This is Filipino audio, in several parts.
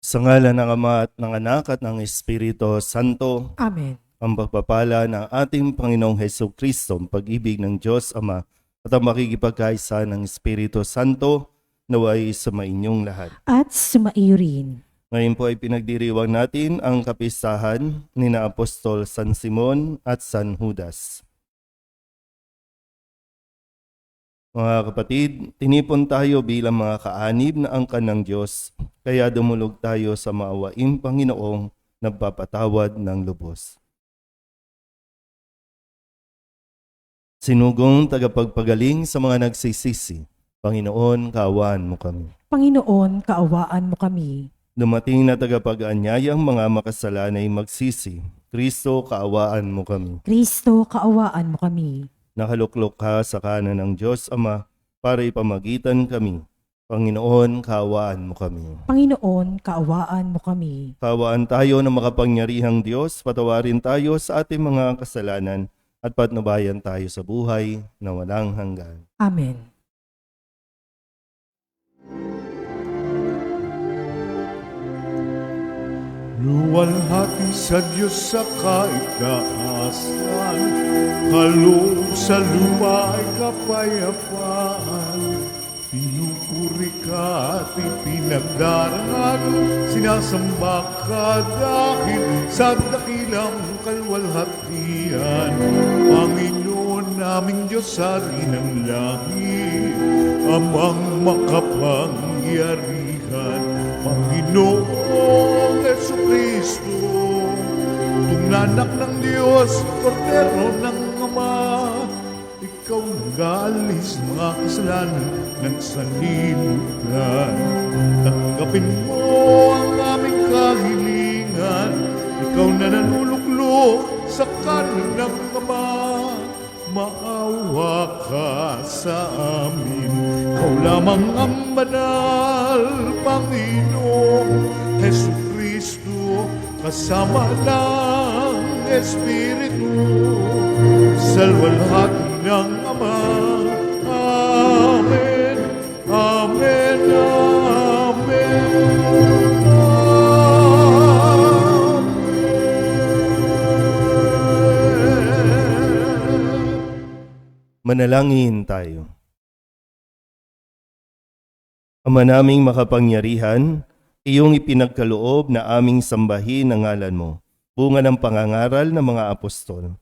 Sa ngalan ng Ama at ng Anak at ng Espiritu Santo, Amen. ang pagpapala ng ating Panginoong Hesukristo, ang pag-ibig ng Diyos Ama at ang makikipagkaisa ng Espiritu Santo naway sa mainyong lahat. At sumaiyo rin. Ngayon po ay pinagdiriwang natin ang kapistahan ni na Apostol San Simon at San Judas. Mga kapatid, tinipon tayo bilang mga kaanib na angkan ng Diyos, kaya dumulog tayo sa maawaing Panginoong nagpapatawad ng lubos. Sinugong tagapagpagaling sa mga nagsisisi, Panginoon, kaawaan mo kami. Panginoon, kaawaan mo kami. Dumating na tagapag-anyayang mga makasalanay magsisi, Kristo, kaawaan mo kami. Kristo, kaawaan mo kami. Nakaluklok ka sa kanan ng Diyos Ama para ipamagitan kami. Panginoon, kaawaan mo kami. Panginoon, kaawaan mo kami. Kaawaan tayo ng makapangyarihang Diyos, patawarin tayo sa ating mga kasalanan at patnubayan tayo sa buhay na walang hanggan. Amen. Luwalhati sa Diyos sa kaitaasan, kaloob sa lupa ay kapayapaan. Pinupuri ka at ipinagdaraan, sinasamba ka dahil sa dakilang kalwalhatian. Panginoon naming Diyos, Hari ng langit, Amang makapangyarihan, Panginoong Jesucristo, tungnanak ng Diyos, Kordero ng Ama, ikaw nag-aalis mga kasalanan ng sanlibutan. Tanggapin mo ang aming kahilingan, ikaw na nanuluklok sa kanan ng Ama. Maawa ka sa amin, ikaw lamang ang banal, Panginoong Jesucristo, kasama ng Espiritu, sa luwalhati ng Ama. Amen, Amen, Amen. Manalangin tayo. Ama naming makapangyarihan, iyong ipinagkaloob na aming sambahin ang ngalan mo, bunga ng pangangaral ng mga apostol.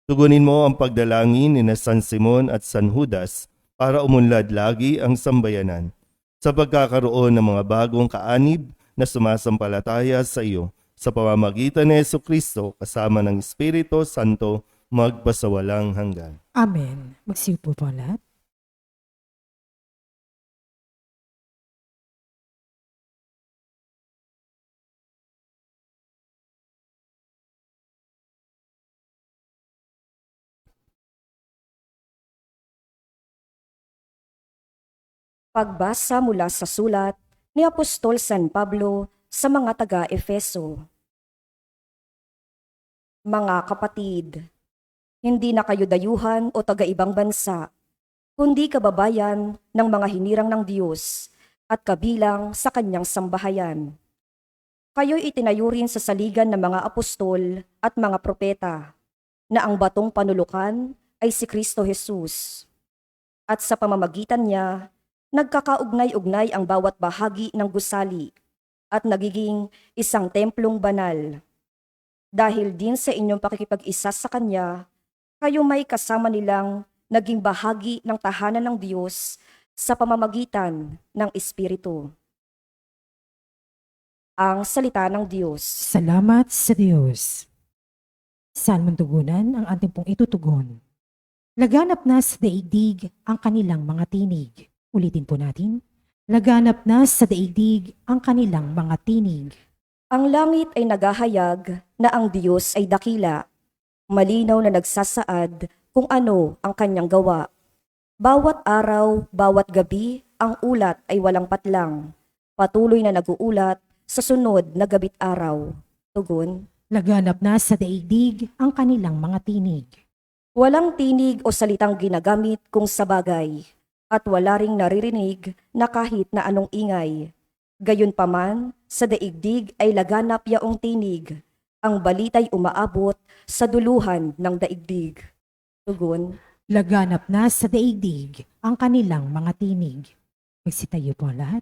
Tugunin mo ang pagdalangin ni na San Simon at San Judas para umunlad lagi ang sambayanan sa pagkakaroon ng mga bagong kaanib na sumasampalataya sa iyo sa pamamagitan ni Jesucristo kasama ng Espiritu Santo magpasawalang hanggan. Amen. Magsiupo po lahat. Pagbasa mula sa sulat ni Apostol San Pablo sa mga taga-Efeso. Mga kapatid, hindi na kayo dayuhan o taga-ibang bansa, kundi kababayan ng mga hinirang ng Diyos at kabilang sa kanyang sambahayan. Kayo'y itinayo rin sa saligan ng mga apostol at mga propeta, na ang batong panulukan ay si Kristo Jesus. At sa pamamagitan niya, nagkakaugnay-ugnay ang bawat bahagi ng gusali at nagiging isang templong banal. Dahil din sa inyong pakikipag-isa sa Kanya, kayo may kasama nilang naging bahagi ng tahanan ng Diyos sa pamamagitan ng Espiritu. Ang salita ng Diyos. Salamat sa Diyos. Saan mong tugunan ang ating pong itutugon? Laganap na sa daigdig ang kanilang mga tinig. Ulitin po natin. Laganap na sa daigdig ang kanilang mga tinig. Ang langit ay naghahayag na ang Diyos ay dakila. Malinaw na nagsasaad kung ano ang kanyang gawa. Bawat araw, bawat gabi, ang ulat ay walang patlang. Patuloy na nag-uulat sa sunod na gabit araw. Tugon. Laganap na sa daigdig ang kanilang mga tinig. Walang tinig o salitang ginagamit kung sa bagay, at wala ring naririnig na kahit na anong ingay. Gayunpaman, sa daigdig ay laganap yaong tinig, ang balita'y umaabot sa duluhan ng daigdig. Tugon, Laganap na sa daigdig ang kanilang mga tinig. Magsitayo po ang lahat.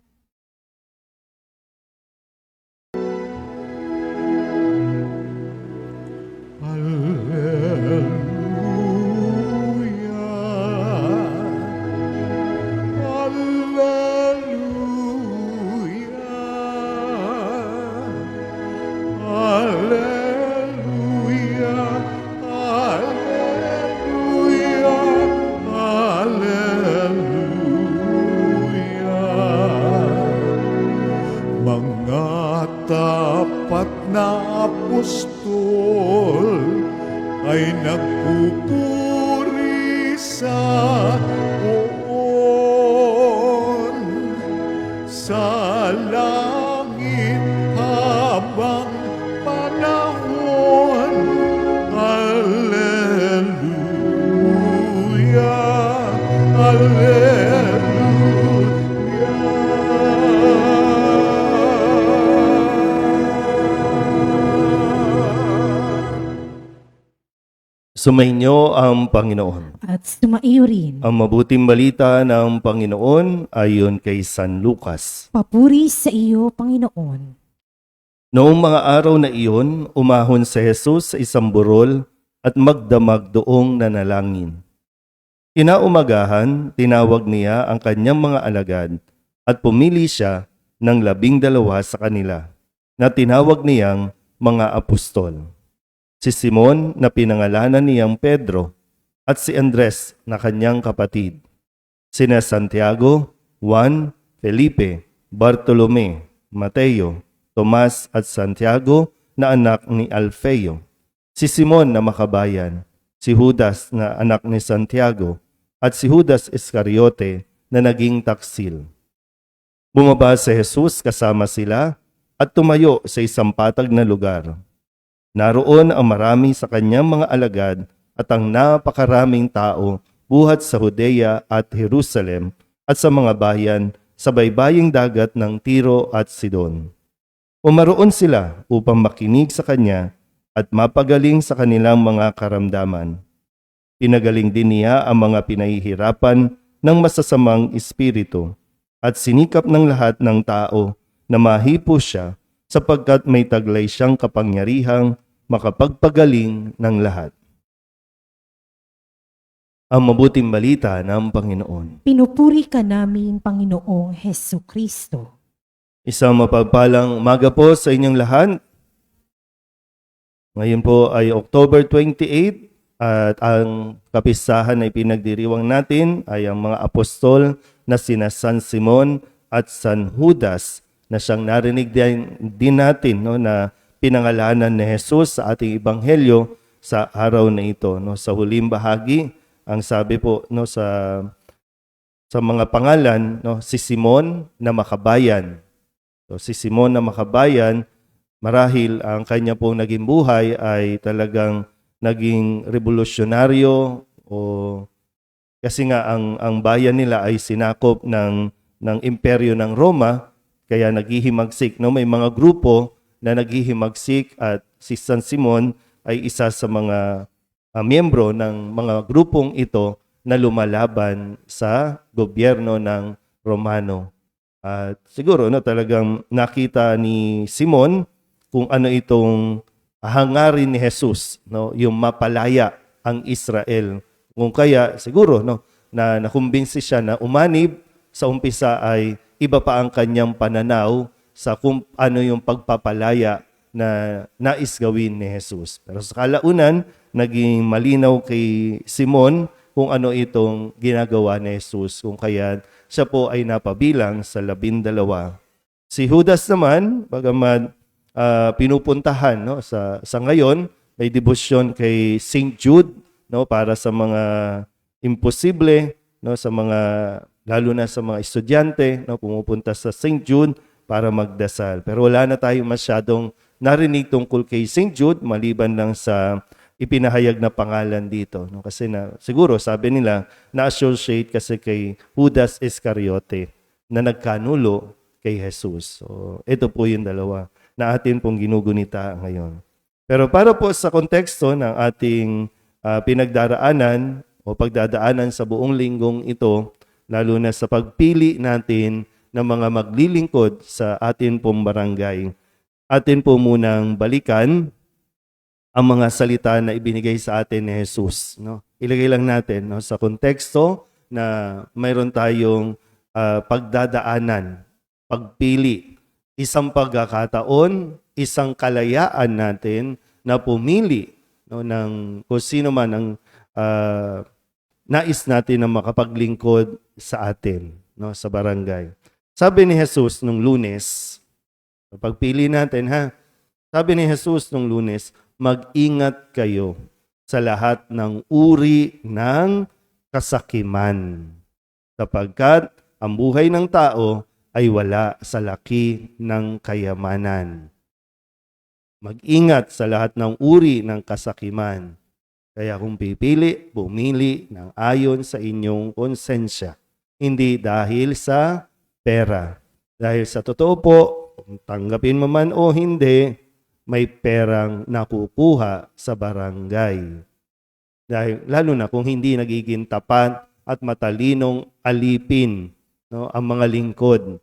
Mga tapat na apostol ay nagpupuri sa poon sa langit habang panahon. Alleluia, alleluia. Sumainyo ang Panginoon. At sumaiyo rin. Ang mabuting balita ng Panginoon ayon kay San Lucas. Papuri sa iyo, Panginoon. Noong mga araw na iyon, umahon si Jesus sa isang burol at magdamag doong nanalangin. Kinaumagahan, tinawag niya ang kanyang mga alagad at pumili siya ng 12 sa kanila na tinawag niyang mga apostol. Si Simon na pinangalanan niyang Pedro at si Andres na kanyang kapatid. Sina Santiago, Juan, Felipe, Bartolome, Mateo, Tomas at Santiago na anak ni Alfeo. Si Simon na makabayan, si Judas na anak ni Santiago at si Judas Iscariote na naging taksil. Bumaba si Jesus kasama sila at tumayo sa isang patag na lugar. Naroon ang marami sa kanyang mga alagad at ang napakaraming tao buhat sa Judea at Jerusalem at sa mga bayan sa baybaying dagat ng Tiro at Sidon. Umaroon sila upang makinig sa kanya at mapagaling sa kanilang mga karamdaman. Pinagaling din niya ang mga pinahihirapan ng masasamang espiritu at sinikap ng lahat ng tao na mahipo siya sapagkat may taglay siyang kapangyarihang makapagpagaling ng lahat. Ang mabuting balita ng Panginoon. Pinupuri ka namin, Panginoong Hesu Kristo. Isang mapagpalang umaga po sa inyong lahat. Ngayon po ay October 28 at ang kapistahan na ipinagdiriwang natin ay ang mga apostol na sina San Simon at San Judas na siyang narinig din natin na pinangalanan ni Jesus sa ating ebanghelyo sa araw na ito. Sa huling bahagi, ang sabi po sa mga pangalan, si Simon na makabayan. Si Simon na makabayan, marahil ang kanya pong naging buhay ay talagang naging revolusyonaryo kasi nga ang bayan nila ay sinakop ng imperyo ng Roma, kaya naghihimagsik. May mga grupo na naghihimagsik at si San Simon ay isa sa mga miyembro ng mga grupong ito na lumalaban sa gobyerno ng Romano. At siguro talagang nakita ni Simon kung ano itong hangarin ni Jesus, yung mapalaya ang Israel. Kung kaya siguro na nakumbinsi siya na umanib sa umpisa ay iba pa ang kanyang pananaw sa kung ano yung pagpapalaya na nais gawin ni Jesus. Pero sa kalaunan, naging malinaw kay Simon kung ano itong ginagawa ni Jesus, kung kaya siya po ay napabilang sa 12. Si Judas naman, bagamat pinupuntahan sa ngayon, may debosyon kay St. Jude para sa mga imposible, sa mga, lalo na sa mga estudyante, pumupunta sa St. Jude para magdasal. Pero wala na tayong masyadong narinig tungkol kay St. Jude, maliban lang sa ipinahayag na pangalan dito. Kasi siguro sabi nila, na-associate kasi kay Judas Iscariote na nagkanulo kay Jesus. So, ito po yung dalawa na atin pong ginugunita ngayon. Pero para po sa konteksto ng ating pinagdaraanan o pagdadaanan sa buong linggong ito, lalo na sa pagpili natin ng mga maglilingkod sa atin pong barangay, atin po munang balikan ang mga salita na ibinigay sa atin ni Jesus. No? Ilagay lang natin sa konteksto na mayroon tayong pagdadaanan, pagpili, isang pagkakataon, isang kalayaan natin na pumili ng kung sino man ang nais natin na makapaglingkod sa atin sa barangay. Sabi ni Jesus nung Lunes, pagpili natin sabi ni Jesus nung Lunes, mag-ingat kayo sa lahat ng uri ng kasakiman, sapagkat ang buhay ng tao ay wala sa laki ng kayamanan. Mag-ingat sa lahat ng uri ng kasakiman. Kaya kung pipili, bumili ng ayon sa inyong konsensya, hindi dahil sa pera. Dahil sa totoo po, tanggapin mo man o hindi, may perang nakukuha sa barangay. Dahil lalo na kung hindi nagiging tapat at matalinong alipin ang mga lingkod.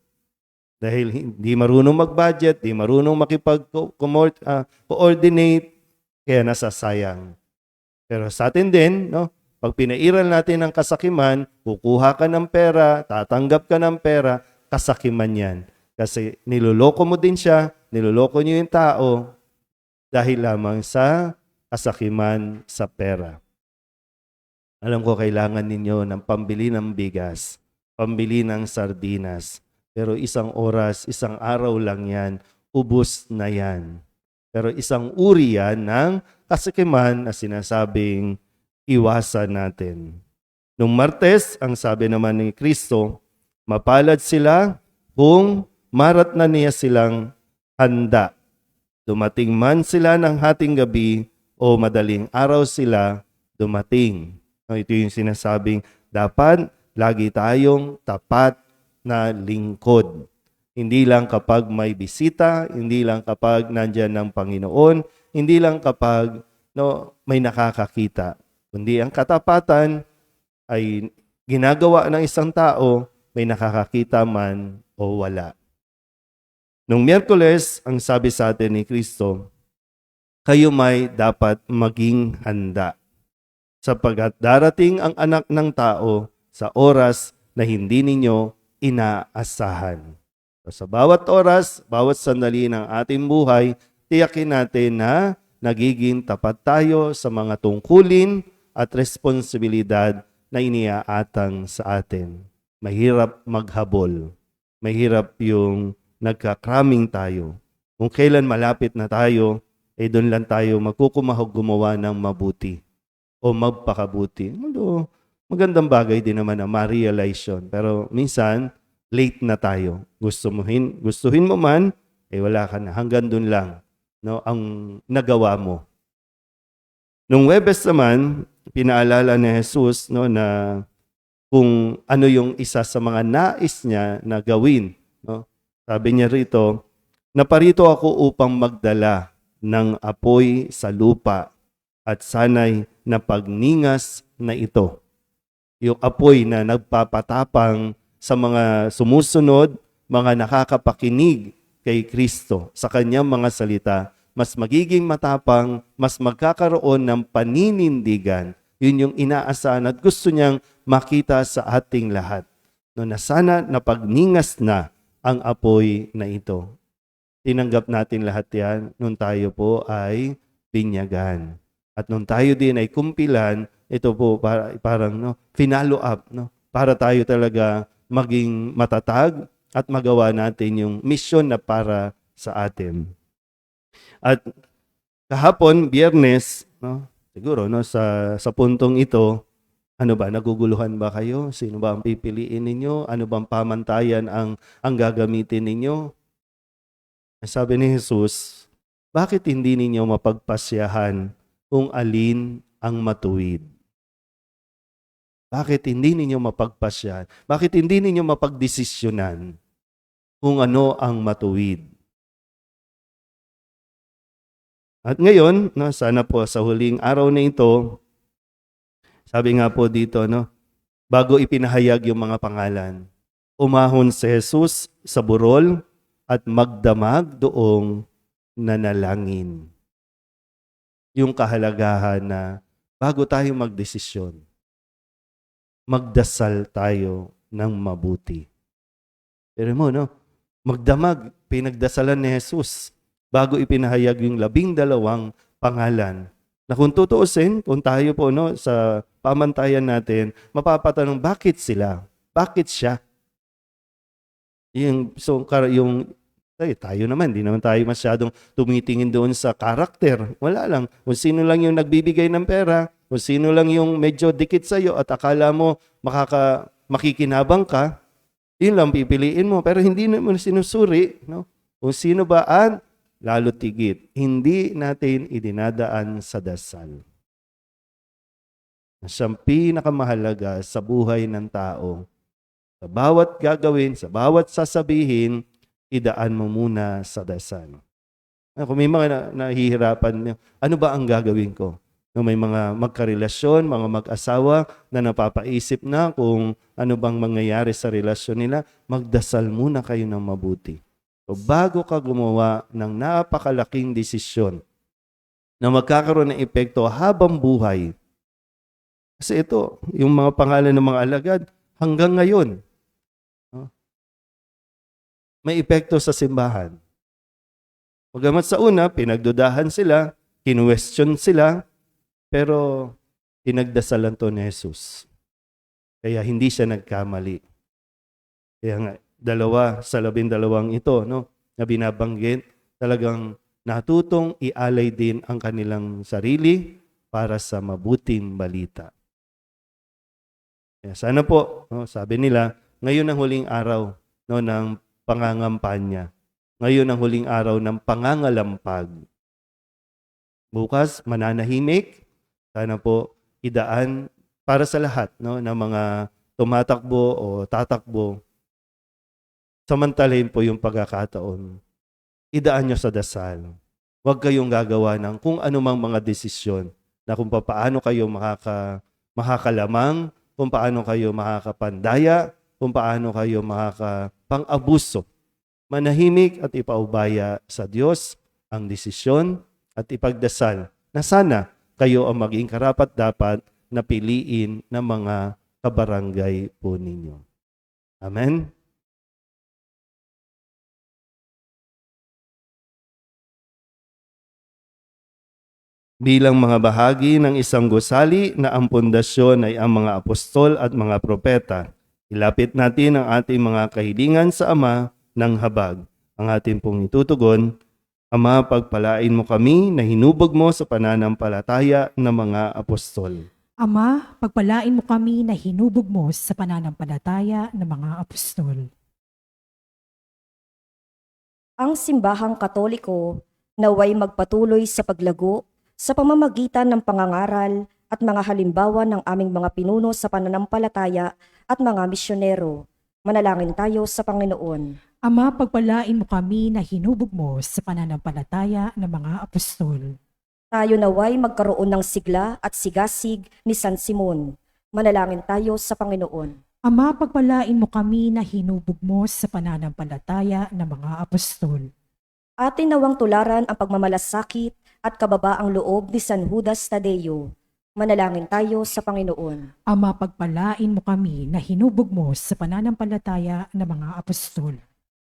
Dahil hindi marunong mag-budget, hindi marunong makipag-coordinate, kaya nasasayang. Pero sa atin din, pag pinairal natin ang kasakiman, kukuha ka ng pera, tatanggap ka ng pera, kasakiman yan. Kasi niloloko mo din siya, niloloko niyo yung tao dahil lamang sa kasakiman sa pera. Alam ko kailangan ninyo ng pambili ng bigas, pambili ng sardinas. Pero isang oras, isang araw lang yan, ubos na yan. Pero isang uri yan ng kasakiman na sinasabing iwasan natin. Nung Martes, ang sabi naman ni Kristo, mapalad sila kung marat na niya silang handa. Dumating man sila ng hating gabi o madaling araw sila dumating. Ito yung sinasabing dapat lagi tayong tapat na lingkod. Hindi lang kapag may bisita, hindi lang kapag nandyan ng Panginoon, hindi lang kapag may nakakakita. Kundi ang katapatan ay ginagawa ng isang tao, may nakakakita man o wala. Nung Miyerkules, ang sabi sa atin ni Kristo, kayo may dapat maging handa, sapagkat darating ang anak ng tao sa oras na hindi ninyo inaasahan. So, sa bawat oras, bawat sandali ng ating buhay, tiyakin natin na nagiging tapat tayo sa mga tungkulin at responsibilidad na iniaatang sa atin. Mahirap maghabol. Mahirap yung nagkakraming tayo. Kung kailan malapit na tayo, doon lang tayo magkukumahog gumawa ng mabuti o magpakabuti. Magandang bagay din naman ang ma-realize yun. Pero minsan, late na tayo. Gustuhin mo man, wala ka na. Hanggang doon lang ang nagawa mo. Nung Huwebes naman, pinaalala ni Jesus na kung ano yung isa sa mga nais niya na gawin. Sabi niya rito, naparito ako upang magdala ng apoy sa lupa at sanay na pagningas na ito. Yung apoy na nagpapatapang sa mga sumusunod, mga nakakapakinig kay Kristo sa kanyang mga salita, mas magiging matapang, mas magkakaroon ng paninindigan. Yun yung inaasahan at gusto niyang makita sa ating lahat. Na sana napagningas na ang apoy na ito. Tinanggap natin lahat yan nung tayo po ay binyagan. At nung tayo din ay kumpilan, ito po parang finalo up, para tayo talaga maging matatag at magawa natin yung mission na para sa atin. At kahapon, Biyernes, siguro sa puntong ito, naguguluhan ba kayo? Sino ba ang pipiliin ninyo? Ano bang pamantayan ang gagamitin ninyo? Sabi ni Jesus, bakit hindi ninyo mapagpasyahan kung alin ang matuwid? Bakit hindi ninyo mapagpasyahan? Bakit hindi ninyo mapagdesisyonan? kung ano ang matuwid. At ngayon, no, sana po sa huling araw na ito, sabi nga po dito, no, bago ipinahayag yung mga pangalan, umahon si Jesus sa burol at magdamag doong nanalangin. Yung kahalagahan na bago tayo magdesisyon, magdasal tayo ng mabuti. Pero mo, no? Magdamag, pinagdasalan ni Jesus bago ipinahayag yung 12 pangalan. Na kung tutuusin, kung tayo po no, sa pamantayan natin, mapapatanong bakit sila? Bakit siya? Tayo naman, di naman tayo masyadong tumitingin doon sa karakter. Wala lang. Kung sino lang yung nagbibigay ng pera, kung sino lang yung medyo dikit sa'yo at akala mo makikinabang ka, yun lang pipiliin mo. Pero hindi mo sinusuri, no? Kung sino ba lalo tigit, hindi natin idinadaan sa dasal. Siyang pinakamahalaga sa buhay ng tao. Sa bawat gagawin, sa bawat sasabihin, idaan mo muna sa dasal. Kung may mga nahihirapan, ano ba ang gagawin ko? Kung may mga magkarelasyon, mga mag-asawa na napapaisip na kung ano bang mangyayari sa relasyon nila, magdasal muna kayo ng mabuti. So bago ka gumawa ng napakalaking desisyon na magkakaroon ng epekto habang buhay, kasi ito, yung mga pangalan ng mga alagad, hanggang ngayon, may epekto sa simbahan. Bagamat sa una, pinagdudahan sila, kinwestiyon sila, pero pinagdasalan to ni Jesus. Kaya hindi siya nagkamali. Kaya nga, 2 sa 12 ito, no, na binabanggit, talagang natutong ialay din ang kanilang sarili para sa mabuting balita. Kaya sana po, no, sabi nila, ngayon ang huling araw, no, ng pangangampanya. Ngayon ang huling araw ng pangangalampag. Bukas, mananahimik. Sana po idaan para sa lahat, no, ng mga tumatakbo o tatakbo. Samantalahin po yung pagkakataon. Idaan nyo sa dasal. Huwag kayong gagawa ng kung anumang mga desisyon na kung paano kayo makakalamang, kung paano kayo makakapandaya, kung paano kayo makakapang-abuso. Manahimik at ipaubaya sa Diyos ang desisyon at ipagdasal na sana kayo ang maging karapat-dapat na piliin ng mga kabarangay po ninyo. Amen? Bilang mga bahagi ng isang gusali na ang pundasyon ay ang mga apostol at mga propeta, ilapit natin ang ating mga kahilingan sa Ama ng habag. Ang ating pong itutugon, Ama, pagpalain mo kami na hinubog mo sa pananampalataya ng mga apostol. Ama, pagpalain mo kami na hinubog mo sa pananampalataya ng mga apostol. Ang simbahang Katoliko naway magpatuloy sa paglago sa pamamagitan ng pangangaral at mga halimbawa ng aming mga pinuno sa pananampalataya at mga misyonero. Manalangin tayo sa Panginoon. Ama, pagpalain mo kami na hinubog mo sa pananampalataya ng mga apostol. Tayo naway magkaroon ng sigla at sigasig ni San Simon. Manalangin tayo sa Panginoon. Ama, pagpalain mo kami na hinubog mo sa pananampalataya ng mga apostol. Atin nawang tularan ang pagmamalasakit at kababaang loob ni San Judas Tadeo. Manalangin tayo sa Panginoon. Ama, pagpalain mo kami na hinubog mo sa pananampalataya ng mga apostol.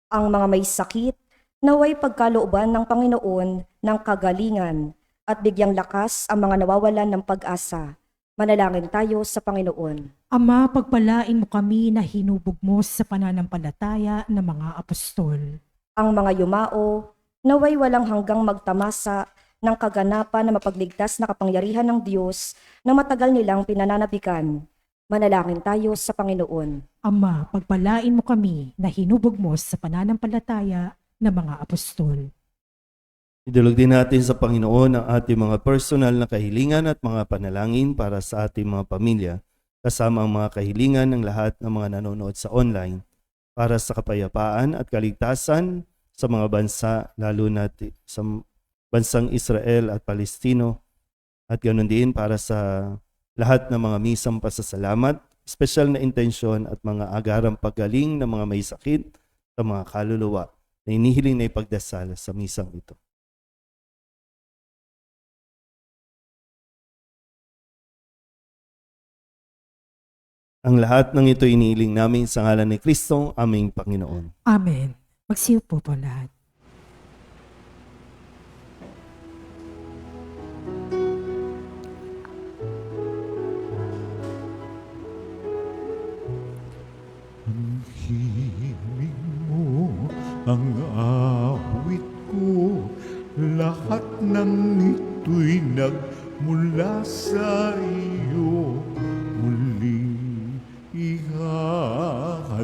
Ang mga may sakit, naway pagkalooban ng Panginoon ng kagalingan at bigyang lakas ang mga nawawalan ng pag-asa. Manalangin tayo sa Panginoon. Ama, pagpalain mo kami na hinubog mo sa pananampalataya ng mga apostol. Ang mga yumao, naway walang hanggang magtamasa ng kaganapan na mapagligtas na kapangyarihan ng Diyos na matagal nilang pinananabikan. Manalangin tayo sa Panginoon. Ama, pagpalain mo kami na hinubog mo sa pananampalataya ng mga apostol. Idulog din natin sa Panginoon ang ating mga personal na kahilingan at mga panalangin para sa ating mga pamilya, kasama ang mga kahilingan ng lahat ng mga nanonood sa online. para sa kapayapaan at kaligtasan sa mga bansa, lalo na sa bansang Israel at Palestino, at ganoon din para sa lahat ng mga misang pasasalamat, special na intensyon at mga agarang paggaling ng mga may sakit sa mga kaluluwa na inihiling na ipagdasal sa misang ito. Ang lahat ng ito iniiling namin sa ngalan ni Kristo, aming Panginoon. Amen. Magsiupo po lahat. Himig mo ang awit ko, lahat ng ito'y nagmula sa iyo. Muling ihahandog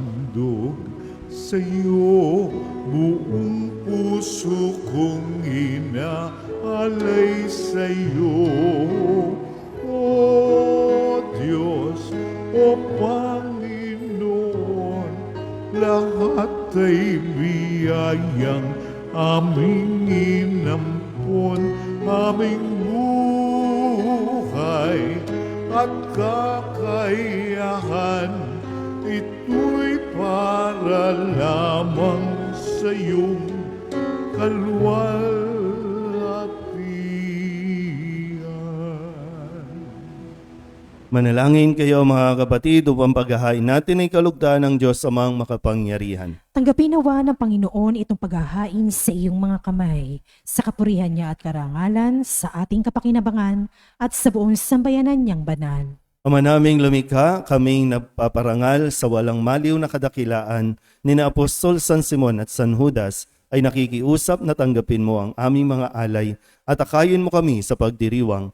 sa iyo, buong puso kong inaalay sa iyo. O Diyos, o Panginoon, lahat ay biyayang aming inampon, aming buhay at kakayahan, ito'y para lamang sa iyong kalwalhatian. Manalangin kayo mga kapatid upang paghahain natin ay kalugdan ng Diyos amang makapangyarihan. Tanggapin nawa ng Panginoon itong paghahain sa iyong mga kamay, sa kapurihan niya at karangalan, sa ating kapakinabangan at sa buong sambayanan niyang banal. Ama naming lumikha, kaming nagpaparangal sa walang maliw na kadakilaan ni na Apostol San Simon at San Judas ay nakikiusap na tanggapin mo ang aming mga alay at akayin mo kami sa pagdiriwang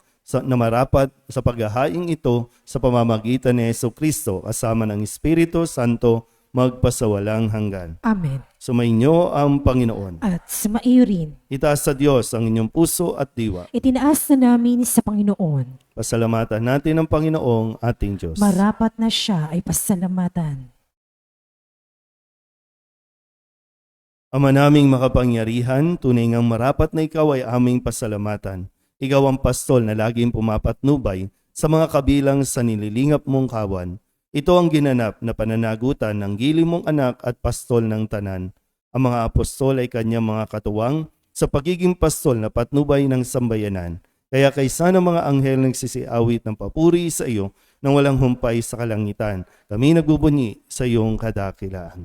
na marapat sa paghahaing ito sa pamamagitan ni Jesucristo kasama ng Espiritu Santo magpasawalang hanggan. Amen. Sumainyo ang Panginoon. At sumaiyo rin, Itaas sa Diyos ang inyong puso at diwa. itinaas na namin sa Panginoon. Pasalamatan natin ang Panginoong ating Diyos. Marapat na siya ay pasalamatan. Ama naming makapangyarihan, tunay ngang marapat na ikaw ay aming pasalamatan. Ikaw ang pastol na laging pumapatnubay sa mga kabilang sa nililingap mong kawan. Ito ang ginanap na pananagutan ng giling mong anak at pastol ng tanan. Ang mga apostol ay kanyang mga katuwang sa pagiging pastol na patnubay ng sambayanan. Kaya kaysa ng mga anghel nagsisiawit ng papuri sa iyo nang walang humpay sa kalangitan, kami nagbubunyi sa iyong kadakilaan.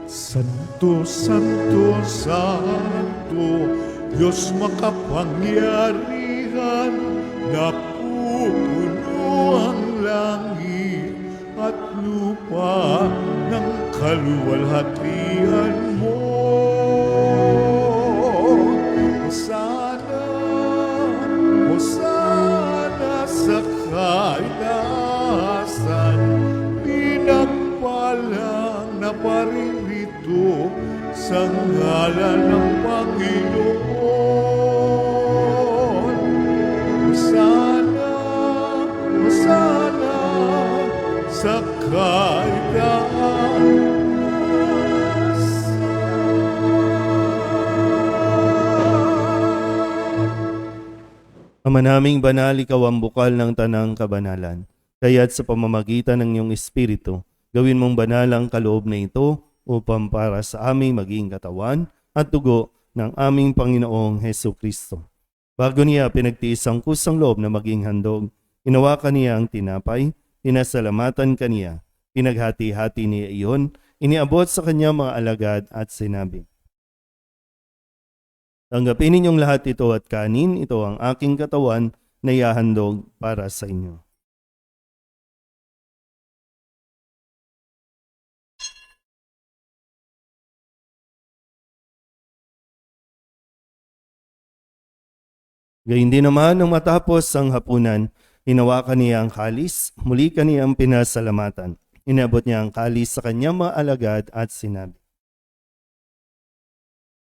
Santo, Santo, Santo, Diyos makapangyarihan, napupuno ang langit at lupa ng kaluwalhatian mo. Hosana, Hosana sa kaitaasan, pinagpalang na paririto sa ngalan ng Panginoon. Hosana, Hosana sa kaitaasan. Ama naming banal, ikaw ang bukal ng tanang kabanalan. Kaya't sa pamamagitan ng iyong Espiritu, gawin mong banal ang kaloob na ito upang para sa aming maging katawan at dugo ng aming Panginoong Hesukristo. Bago niya pinagtiis ang kusang loob na maging handog, inawakan niya ang tinapay, pinasalamatan kaniya, pinaghati-hati niya iyon, iniabot sa kanya mga alagad at sinabi, tanggapin ninyong lahat ito at kanin, ito ang aking katawan na ihahandog para sa inyo. Gayun din naman nung matapos ang hapunan, hinawakan niya ang kalis, muli kaniyang pinasalamatan. Inabot niya ang kalis sa kanyang mga alagad at sinabi,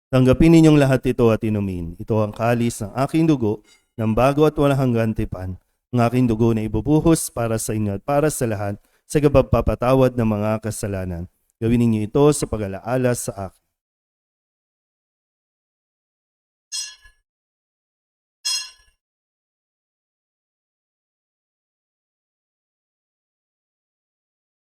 tanggapin ninyong lahat ito at inumin. Ito ang kalis ng aking dugo, ng bago at walang hanggang tipan, Ang aking dugo na ibubuhos para sa inyo at para sa lahat sa kapagpapatawad ng mga kasalanan. Gawin ninyo ito sa pag-alaala sa akin.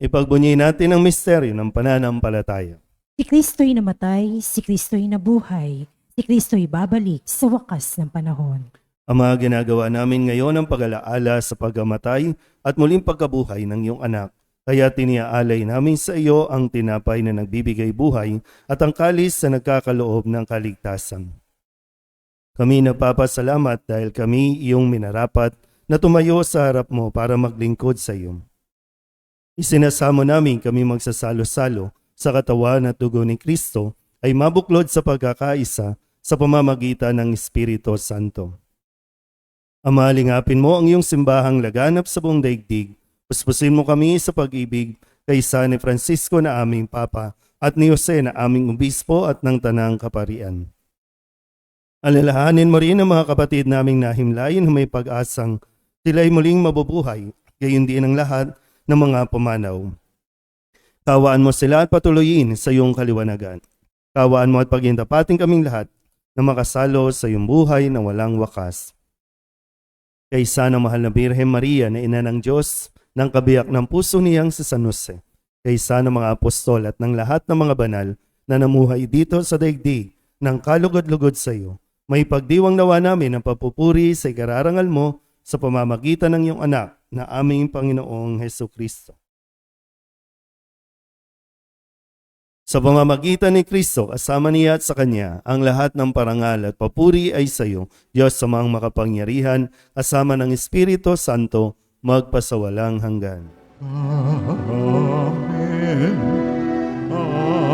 Ipagbunyi natin ang misteryo ng pananampalataya. Si Kristo'y namatay, si Kristo'y nabuhay, si Kristo'y babalik sa wakas ng panahon. Ama, ginagawa namin ngayon ang pag-alaala sa pagkamatay at muling pagkabuhay ng iyong anak. Kaya tiniaalay namin sa iyo ang tinapay na nagbibigay buhay at ang kalis na nagkakaloob ng kaligtasan. Kami nagpapasalamat dahil kami iyong minarapat na tumayo sa harap mo para maglingkod sa iyo. Isinasamo namin kami magsasalo-salo sa katawan at dugo ni Kristo ay mabuklod sa pagkakaisa sa pamamagitan ng Espiritu Santo. Ama, lingapin mo ang iyong simbahang laganap sa buong daigdig. Puspusin mo kami sa pag-ibig kaysa ni Francisco na aming Papa at ni Jose na aming Obispo at ng Tanang Kaparian. Alalahanin mo rin ang mga kapatid naming nahimlayin na may pag-asang sila'y muling mabubuhay, gayon din ang lahat ng mga pumanaw. Kawaan mo sila at patuloyin sa iyong kaliwanagan. Kawaan mo at pagintapatin kaming lahat na makasalo sa iyong buhay na walang wakas. Kaysa ng mahal na Birhen Maria na ina ng Diyos, ng kabiyak ng puso niyang si San Jose, kaysa ng mga apostol at ng lahat ng mga banal na namuhay dito sa daigdig ng kalugod-lugod sa iyo, may pagdiwang nawa namin ang papupuri sa ikararangal mo sa pamamagitan ng iyong anak na aming Panginoong Hesukristo. Sa pamamagitan ni Kristo, kasama niya at sa Kanya, ang lahat ng parangal at papuri ay sa iyo, Diyos sa mga makapangyarihan, kasama ng Espiritu Santo, magpasawalang hanggan. Amen. Amen.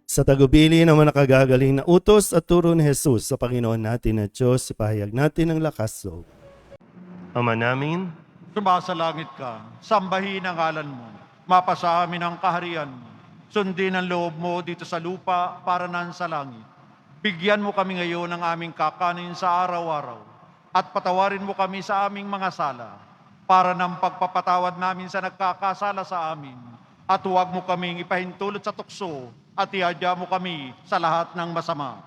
Sa tagubili ng mga nakagagaling na utos at turo ni Jesus sa Panginoon natin at Diyos, ipahayag natin ang lakas loob. Ama namin, Sumasalangit ka, sambahin ang ngalan mo, mapasa amin ang kaharian mo, sundin ang loob mo dito sa lupa para nan sa langit. Bigyan mo kami ngayon ng aming kakanin sa araw-araw, at patawarin mo kami sa aming mga sala, para ng pagpapatawad namin sa nagkakasala sa amin, at huwag mo kaming ipahintulot sa tukso, at iadya mo kami sa lahat ng masama.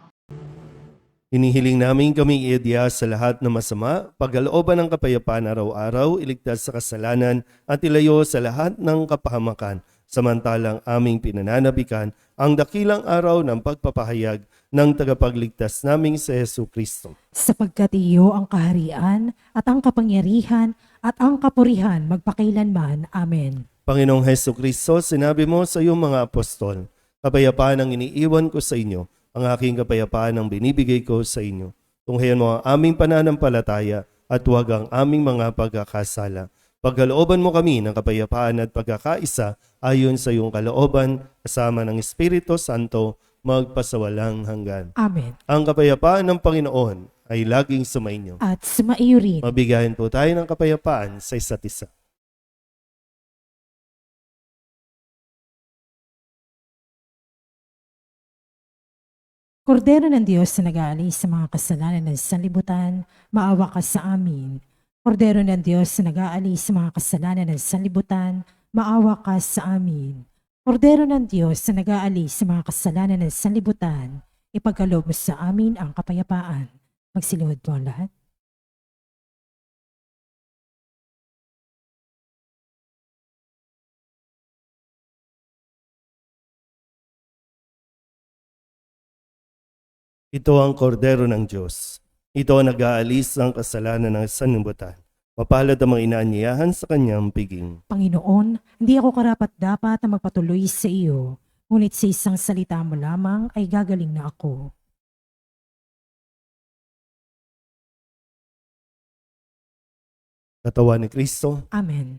hinihiling namin kami iadya sa lahat ng masama, pagkalooban ng kapayapaan araw-araw, iligtas sa kasalanan at ilayo sa lahat ng kapahamakan, samantalang aming pinananabikan ang dakilang araw ng pagpapahayag ng tagapagligtas naming si Jesucristo. Sapagkat iyo ang kaharian at ang kapangyarihan at ang kapurihan magpakailanman. Amen. Panginoong Jesucristo, sinabi mo sa iyong mga apostol, kapayapaan ang iniiwan ko sa inyo, ang aking kapayapaan ang binibigay ko sa inyo. Tunghayan mo ang aming pananampalataya at huwag ang aming mga pagkakasala. Pagkalooban mo kami ng kapayapaan at pagkakaisa ayon sa iyong kalooban, kasama ng Espiritu Santo, magpasawalang hanggan. Amen. Ang kapayapaan ng Panginoon ay laging sumainyo. At sumaiyo rin. Mabigayan po tayo ng kapayapaan sa isa't isa. Kordero ng Diyos na nag-aalis sa mga kasalanan ng sanlibutan, maawa ka sa amin. Kordero ng Diyos na nag-aalis sa mga kasalanan ng sanlibutan, maawa ka sa amin. Kordero ng Diyos na nag-aalis sa mga kasalanan ng sanlibutan, ipagkaloob mo sa amin ang kapayapaan. Magsiluhod po ang lahat. Ito ang kordero ng Diyos. Ito ang nag-aalis ng kasalanan ng sanlibutan. Mapalad ang mga inaanyayahan sa kanyang piging. Panginoon, hindi ako karapat-dapat na magpatuloy sa iyo, ngunit sa isang salita mo lamang ay gagaling na ako. Katawan ni Kristo, Amen.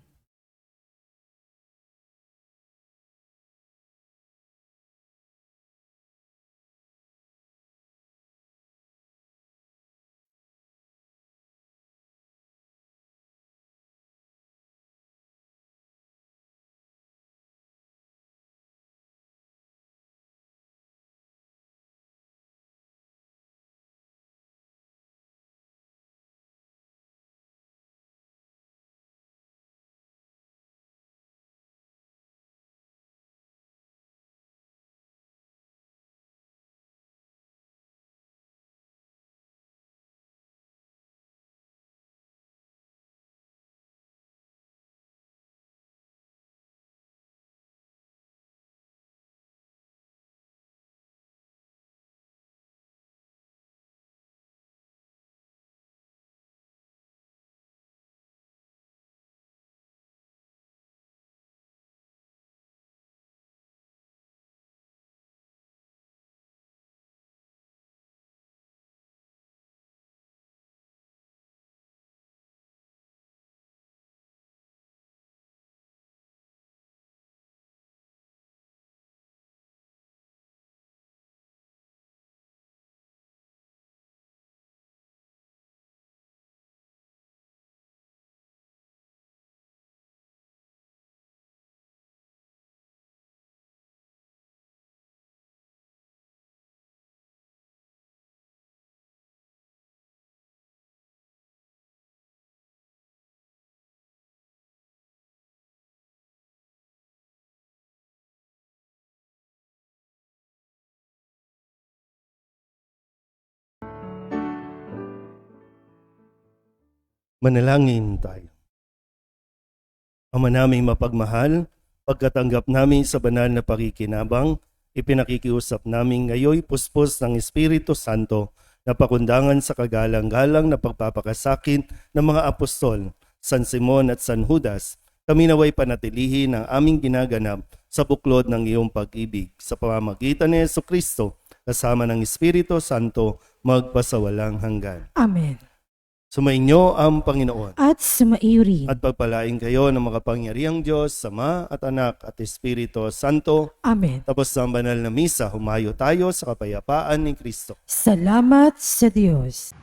Manalangin tayo. Ama naming mapagmahal, pagkatanggap namin sa banal na pakikinabang, ipinakikiusap namin ngayoy puspos ng Espiritu Santo na pakundangan sa kagalang-galang na pagpapakasakin ng mga apostol, San Simon at San Judas, kami naway panatilihin ang aming ginaganap sa buklod ng iyong pag-ibig sa pamamagitan ni Jesucristo kasama ng Espiritu Santo magpasawalang hanggan. Amen. Sumainyo ang Panginoon. At sumaiyo rin. At pagpalain kayo ng makapangyarihang Diyos, Ama at Anak at Espiritu Santo. Amen. Tapos ng banal na misa, humayo tayo sa kapayapaan ni Kristo. Salamat sa Diyos.